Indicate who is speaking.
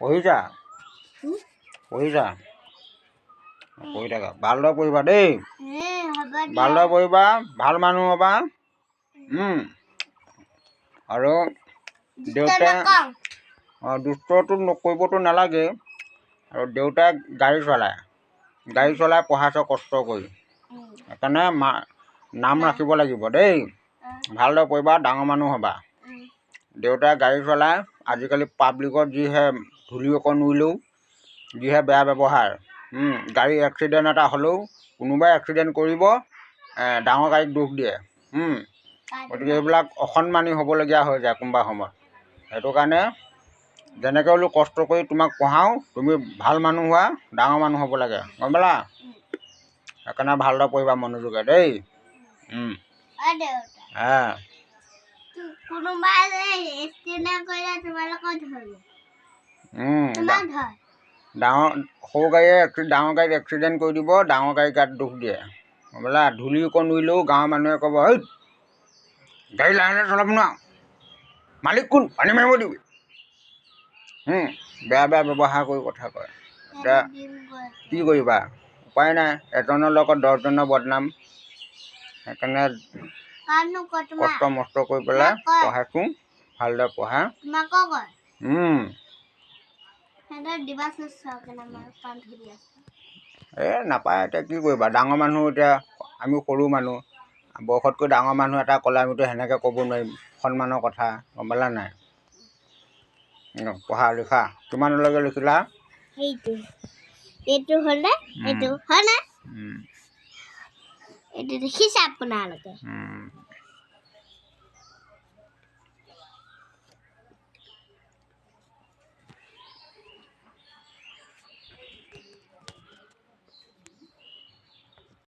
Speaker 1: পঢ়িছা পঢ়িছা পঢ়ি থাকা ভালদৰে পঢ়িবা দেই ভালদৰে পঢ়িবা ভাল মানুহ হ'বা আৰু দেউতাই দুষ্টটো কৰিবতো নালাগে আৰু দেউতাই গাড়ী চলাই পঢ়াইছে কষ্ট কৰি সেইকাৰণে নাম ৰাখিব লাগিব দেই ভালদৰে পঢ়িবা ডাঙৰ মানুহ হ'বা দেউতাই গাড়ী চলাই আজিকালি পাব্লিকত যিহে ধূলি অকণ উৰিলেও যিহে বেয়া ব্যৱহাৰ গাড়ী এক্সিডেণ্ট এটা হ'লেও কোনোবাই এক্সিডেণ্ট কৰিব ডাঙৰ গাড়ীক দুখ দিয়ে গতিকে এইবিলাক অসন্মানী হ'বলগীয়া হৈ যায় কোনোবা সময়ত সেইটো কাৰণে যেনেকৈ হ'লেও কষ্ট কৰি তোমাক পঢ়াওঁ তুমি ভাল মানুহ হোৱা ডাঙৰ মানুহ হ'ব লাগে গম পালা সেইকাৰণে ভালদৰে পঢ়িবা মনোযোগে দেই সৰু গাড়ীয়ে ডাঙৰ গাড়ীত এক্সিডেণ্ট কৰি দিব ডাঙৰ গাড়ী গাত দুখ দিয়ে গম পালা ধূলি অকণ উৰিলেও গাঁৱৰ মানুহে ক'ব এই গাড়ী লাহে লাহে চলাব নোৱাৰ মালিক কোন পানী মাৰিব দিবি বেয়া বেয়া ব্যৱহাৰ কৰি কথা কয় এতিয়া কি কৰিবা উপায় নাই এজনৰ লগত 10জনৰ বদনাম সেইকাৰণে কষ্ট মষ্ট কৰি পেলাই পঢ়াইছোঁ ভালদৰে পঢ়া নাপায় এতিয়া কি কৰিবা ডাঙৰ মানুহ এতিয়া আমি সৰু মানুহ বয়সতকৈ ডাঙৰ মানুহ এটা ক'লে আমিতো সেনেকৈ ক'ব নোৱাৰিম সন্মানৰ কথা গম পালা নাই পঢ়া লিখা কিমানলৈকে লিখিলা
Speaker 2: এইটো হ'লে এইটো হয় নাই এইটো দেখিছে আপোনালোকে